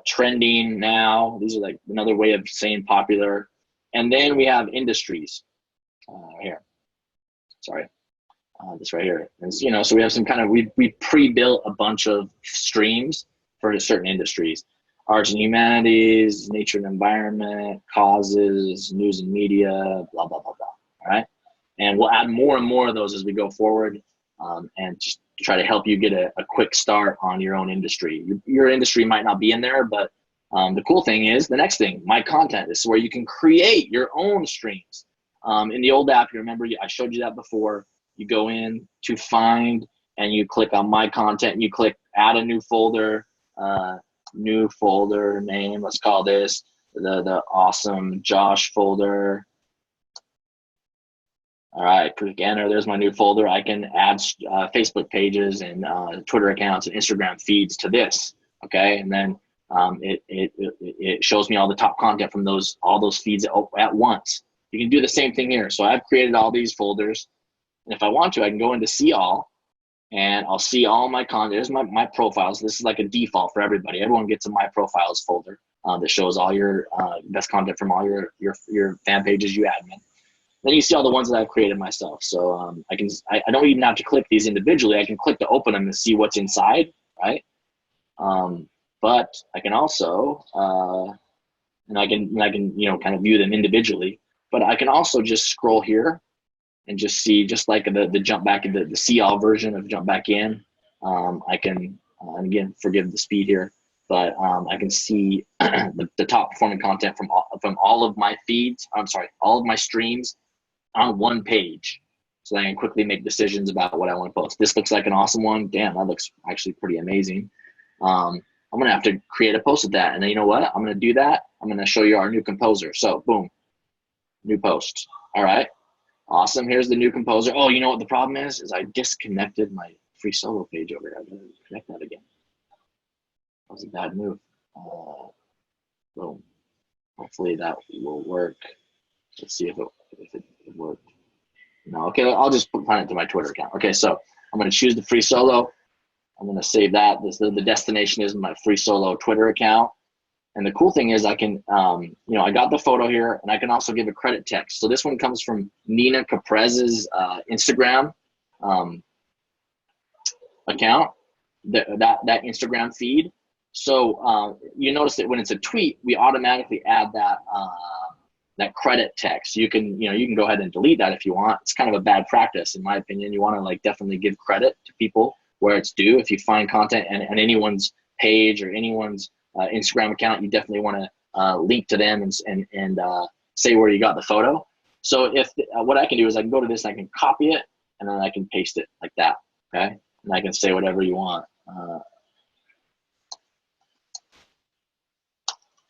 trending now. These are like another way of saying popular. And then we have industries here. Sorry. This right here. And, so we have some kind of, we pre-built a bunch of streams for certain industries. Arts and humanities, nature and environment, causes, news and media, blah, blah, blah, blah, all right? And we'll add more and more of those as we go forward and just try to help you get a quick start on your own industry. Your industry might not be in there, but the cool thing is, the next thing, My Content. This is where you can create your own streams. In the old app, you remember, I showed you that before. You go in to find and you click on My Content and you click add a new folder name. Let's call this the awesome Josh folder. All right, click enter. There's my new folder. I can add Facebook pages and Twitter accounts and Instagram feeds to this. Okay, and then it shows me all the top content from all those feeds at once. You can do the same thing here. So I've created all these folders. And if I want to, I can go into see all and I'll see all my content. There's my profiles. This is like a default for everybody. Everyone gets a my profiles folder that shows all your best content from all your fan pages you admin. Then you see all the ones that I've created myself. So I don't even have to click these individually. I can click to open them and see what's inside, right? But I can also, and I can kind of view them individually, but I can also just scroll here and just see, just like the jump back into the see all version of jump back in. I can, and again, forgive the speed here, but I can see the top performing content from all of my feeds. I'm sorry, all of my streams on one page. So I can quickly make decisions about what I want to post. This looks like an awesome one. Damn, that looks actually pretty amazing. I'm gonna have to create a post with that. And then you know what? I'm gonna do that. I'm gonna show you our new composer. So boom, new post. All right. Awesome. Here's the new composer. Oh, you know what the problem is I disconnected my free solo page over here. I'm going to connect that again. That was a bad move. Boom. Hopefully that will work. Let's see if it worked. No, okay, I'll just plan it to my Twitter account. Okay, so I'm going to choose the free solo. I'm going to save that. The destination is my free solo Twitter account. And the cool thing is I can, I got the photo here and I can also give a credit text. So this one comes from Nina Caprez's Instagram account, that Instagram feed. So you notice that when it's a tweet, we automatically add that credit text. You can go ahead and delete that if you want. It's kind of a bad practice in my opinion. You want to definitely give credit to people where it's due. If you find content and anyone's page or anyone's Instagram account, you definitely want to link to them and say where you got the photo. So what I can do is I can go to this and I can copy it and then I can paste it like that, okay? And I can say whatever you want.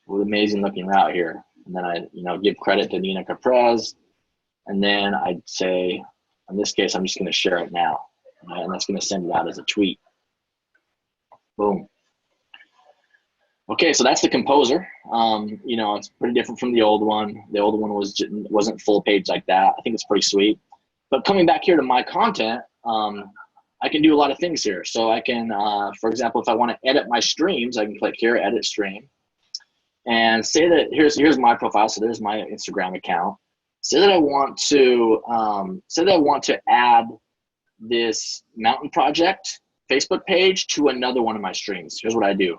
With amazing looking route here. And then I give credit to Nina Caprez. And then I'd say, in this case, I'm just going to share it now. And that's going to send it out as a tweet. Boom. Okay, so that's the composer. It's pretty different from the old one. The old one wasn't full page like that. I think it's pretty sweet. But coming back here to my content, I can do a lot of things here. So I can, for example, if I want to edit my streams, I can click here, edit stream. And say that here's my profile. So there's my Instagram account. Say that I want to add this mountain project Facebook page to another one of my streams. Here's what I do.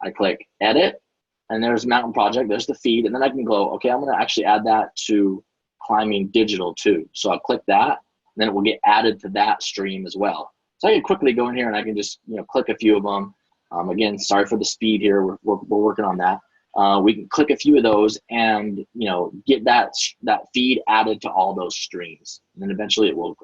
I click edit, and there's Mountain Project, there's the feed, and then I can go, okay, I'm gonna actually add that to Climbing Digital too. So I'll click that, and then it will get added to that stream as well. So I can quickly go in here and I can just, you know, click a few of them. Again, sorry for the speed here, we're working on that. We can click a few of those and, you know, get that feed added to all those streams. And then eventually it will,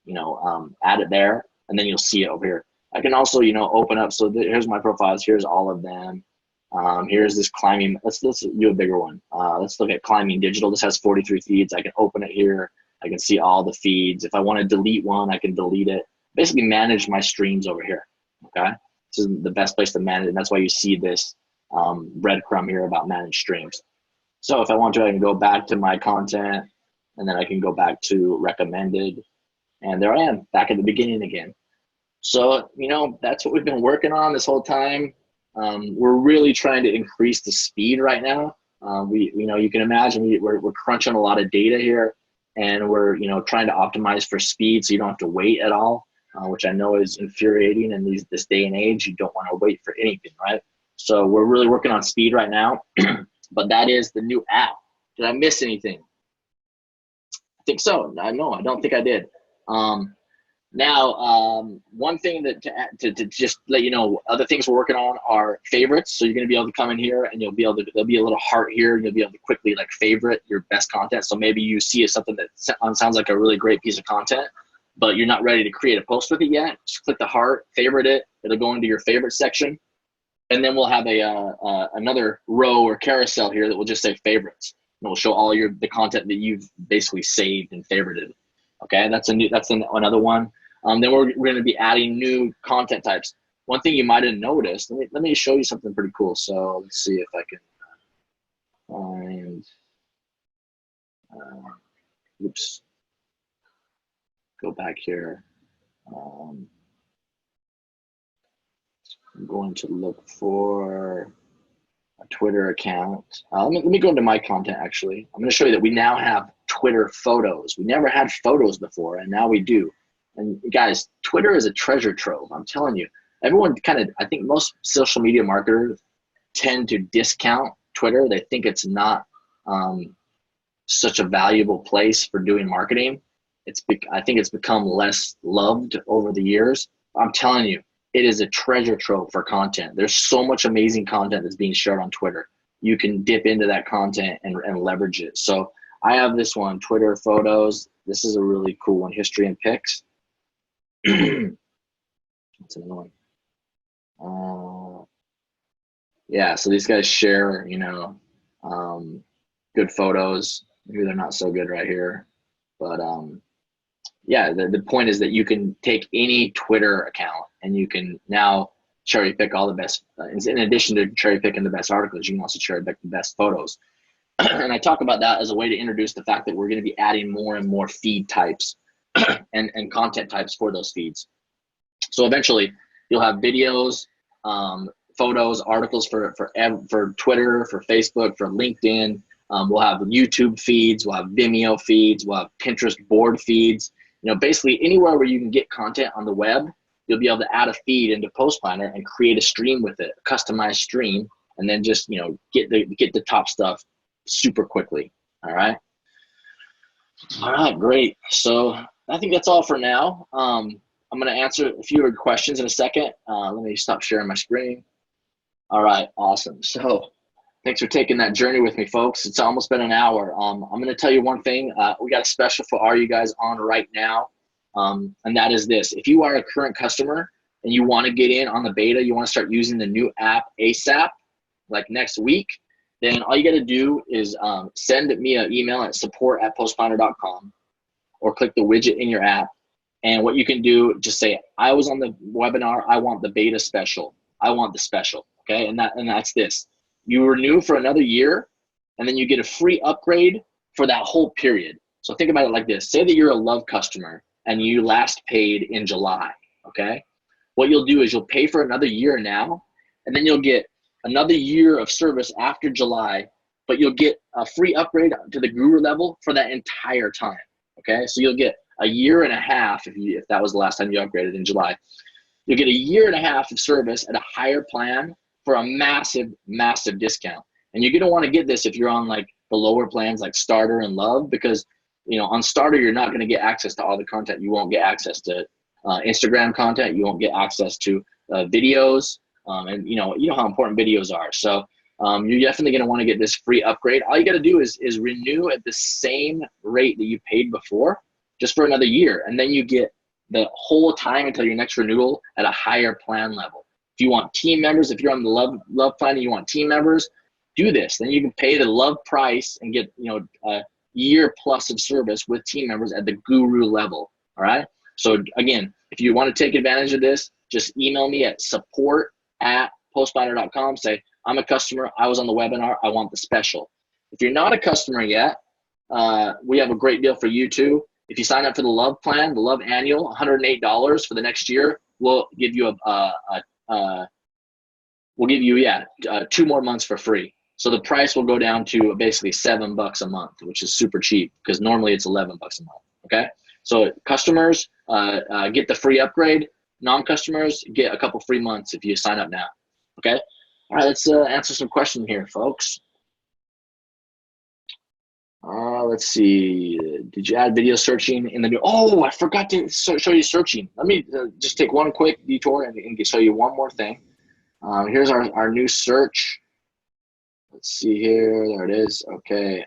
you know, add it there, and then you'll see it over here. I can also, you know, open up. So here's my profiles. Here's all of them. Here's this climbing. Let's do a bigger one. Let's look at Climbing Digital. This has 43 feeds. I can open it here. I can see all the feeds. If I want to delete one, I can delete it. Basically manage my streams over here. Okay. This is the best place to manage, and that's why you see this breadcrumb here about manage streams. So if I want to, I can go back to my content, and then I can go back to recommended, and there I am back at the beginning again. So, you know, that's what we've been working on this whole time. We're really trying to increase the speed right now. You know, you can imagine we're crunching a lot of data here, and we're, you know, trying to optimize for speed so you don't have to wait at all, which I know is infuriating in this day and age. You don't want to wait for anything, right? So we're really working on speed right now, but that is the new app. Did I miss anything? I think so. No, I don't think I did. Now, one thing that to just let you know, other things we're working on are favorites. So you're going to be able to come in here, and you'll be able to, there'll be a little heart here, and you'll be able to quickly like favorite your best content. So maybe you see something that sounds like a really great piece of content, but you're not ready to create a post with it yet. Just click the heart, favorite it. It'll go into your favorite section. And then we'll have another row or carousel here that will just say favorites. And it will show all the content that you've basically saved and favorited. Okay, that's another one. Then we're going to be adding new content types. One thing you might have noticed, let me show you something pretty cool. So let's see if I can find, oops, go back here. I'm going to look for a Twitter account. Let me go into my content actually. I'm going to show you that we now have Twitter photos. We never had photos before, and now we do. And guys, Twitter is a treasure trove. I'm telling you. Everyone I think most social media marketers tend to discount Twitter. They think it's not such a valuable place for doing marketing. I think it's become less loved over the years. I'm telling you, it is a treasure trove for content. There's so much amazing content that's being shared on Twitter. You can dip into that content and leverage it. So I have this one, Twitter photos. This is a really cool one, history and pics. That's another one. Yeah, so these guys share, you know, good photos. Maybe they're not so good right here, but yeah, the point is that you can take any Twitter account and you can now cherry pick all the best. In addition to cherry picking the best articles, you can also cherry pick the best photos. And I talk about that as a way to introduce the fact that we're going to be adding more and more feed types and content types for those feeds. So eventually you'll have videos, photos, articles for Twitter, for Facebook, for LinkedIn. We'll have YouTube feeds, we'll have Vimeo feeds, we'll have Pinterest board feeds. You know, basically anywhere where you can get content on the web, you'll be able to add a feed into Post Planner and create a stream with it, a customized stream, and then just, you know, get the top stuff super quickly. All right. All right, great. So I think that's all for now. I'm going to answer a few of your questions in a second. Let me stop sharing my screen. All right, awesome. So thanks for taking that journey with me, folks. It's almost been an hour. I'm going to tell you one thing. We got a special for all you guys on right now, and that is this. If you are a current customer and you want to get in on the beta, you want to start using the new app ASAP, like next week, then all you got to do is send me an email at support@postplanner.com or click the widget in your app. And what you can do, just say, I was on the webinar. I want the beta special. I want the special. Okay, and that's this. You renew for another year, and then you get a free upgrade for that whole period. So think about it like this. Say that you're a Love customer and you last paid in July, okay? What you'll do is you'll pay for another year now, and then you'll get another year of service after July, but you'll get a free upgrade to the guru level for that entire time, okay? So you'll get a year and a half if that was the last time you upgraded in July. you'll get a year and a half of service at a higher plan for a massive, massive discount. And you're gonna wanna get this if you're on like the lower plans like Starter and Love, because on Starter, you're not gonna get access to all the content. You won't get access to Instagram content. You won't get access to videos. And you know how important videos are. So you're definitely gonna wanna get this free upgrade. All you gotta do is renew at the same rate that you paid before, just for another year. And then you get the whole time until your next renewal at a higher plan level. If you want team members, if you're on the love plan and you want team members, do this. Then you can pay the Love price and get a year plus of service with team members at the guru level. All right. So again, if you want to take advantage of this, just email me at support@postbinder.com. Say, I'm a customer. I was on the webinar. I want the special. If you're not a customer yet, we have a great deal for you too. If you sign up for the Love plan, the Love annual, $108 for the next year, we'll give you 2 more months for free. So the price will go down to basically $7 a month, which is super cheap because normally it's $11 a month. Okay. So customers get the free upgrade. Non-customers get a couple free months if you sign up now. Okay. All right. Let's answer some questions here, folks. Let's see. Did you add video searching in the new? Oh, I forgot to show you searching. Let me just take one quick detour and show you one more thing. Here's our new search. Let's see here. There it is. Okay.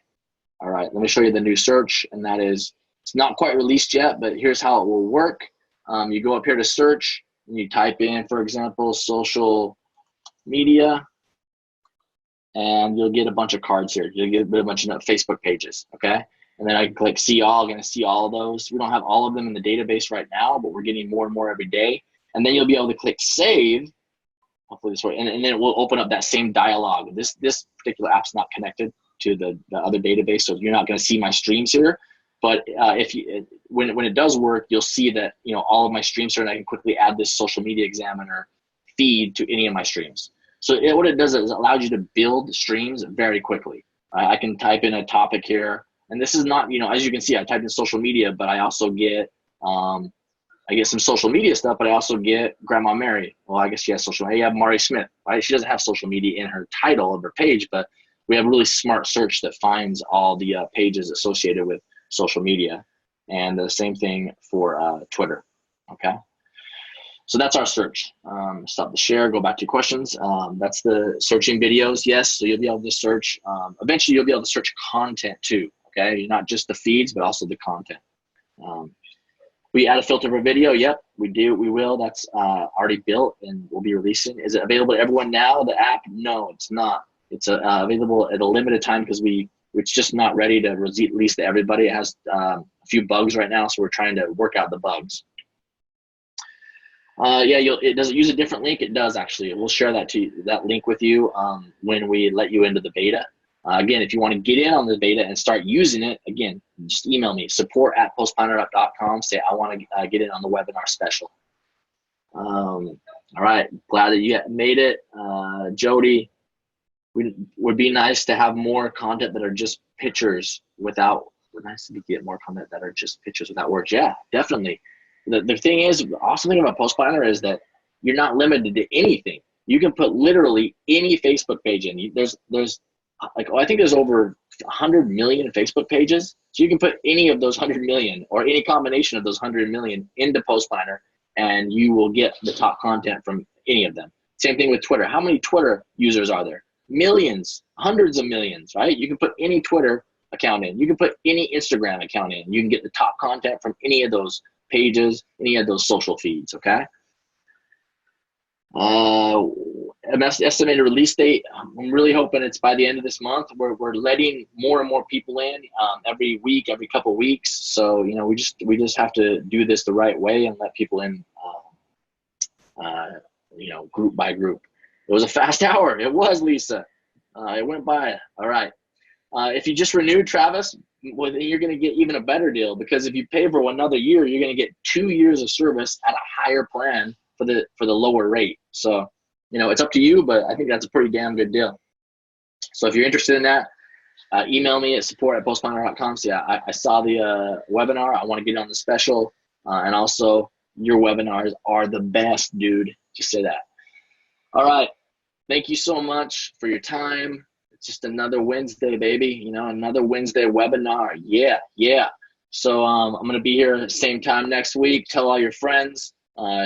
All right. Let me show you the new search, and that is, it's not quite released yet, but here's how it will work. You go up here to search, and you type in, for example, social media. And you'll get a bunch of cards here. You'll get a bunch of Facebook pages, okay? And then I can click see all, gonna see all of those. We don't have all of them in the database right now, but we're getting more and more every day. And then you'll be able to click save, hopefully this way, and then it will open up that same dialogue. This particular app's not connected to the other database, so you're not gonna see my streams here. But when it does work, you'll see that all of my streams here, and I can quickly add this social media examiner feed to any of my streams. So what it does is it allows you to build streams very quickly. I can type in a topic here, and this is not, as you can see, I typed in social media, but I also get, I get some social media stuff, but I also get Grandma Mary. Well, I guess she has social media. You have Mari Smith, right? She doesn't have social media in her title of her page, but we have a really smart search that finds all the pages associated with social media. And the same thing for Twitter, okay? So that's our search. Stop the share, go back to your questions. That's the searching videos, yes. So you'll be able to search, eventually you'll be able to search content too, okay? Not just the feeds, but also the content. We add a filter for video, yep, we do, we will. That's already built and we'll be releasing. Is it available to everyone now, the app? No, it's not. It's available at a limited time because it's just not ready to release to everybody. It has a few bugs right now, so we're trying to work out the bugs. Does it use a different link? It does actually. We'll share that link with you when we let you into the beta. Again, if you want to get in on the beta and start using it, again, just email me, support@postbinder.com. Say, I want to get in on the webinar special. All right, glad that you made it. Jody, would be nice to have more content that are just pictures without, nice to get more content that are just pictures without words. Yeah, definitely. The thing is, the awesome thing about PostBinder is that you're not limited to anything. You can put literally any Facebook page in. There's I think there's over 100 million Facebook pages. So you can put any of those 100 million or any combination of those 100 million into PostBinder, and you will get the top content from any of them. Same thing with Twitter. How many Twitter users are there? Millions, hundreds of millions, right? You can put any Twitter account in. You can put any Instagram account in. You can get the top content from any of those pages, any of those social feeds, okay? Estimated release date, I'm really hoping it's by the end of this month. We're letting more and more people in every week, every couple of weeks. So, we just have to do this the right way and let people in, group by group. It was a fast hour. It was, Lisa. It went by. All right. If you just renewed, Travis, well, then you're going to get even a better deal, because if you pay for another year, you're going to get 2 years of service at a higher plan for the lower rate. So, it's up to you, but I think that's a pretty damn good deal. So if you're interested in that, email me at support@postbinder.com. So yeah, I saw the webinar. I want to get on the special, and also your webinars are the best, dude. Just say that. All right. Thank you so much for your time. It's just another Wednesday, baby. You know, another Wednesday webinar. Yeah, yeah. So I'm going to be here at the same time next week. Tell all your friends.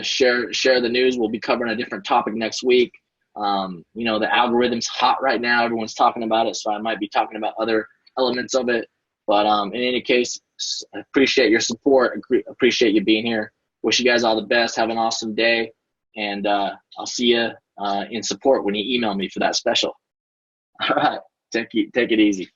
Share the news. We'll be covering a different topic next week. You know, the algorithm's hot right now. Everyone's talking about it, so I might be talking about other elements of it. But in any case, I appreciate your support. Appreciate you being here. Wish you guys all the best. Have an awesome day. And I'll see you in support when you email me for that special. All right. Take it easy.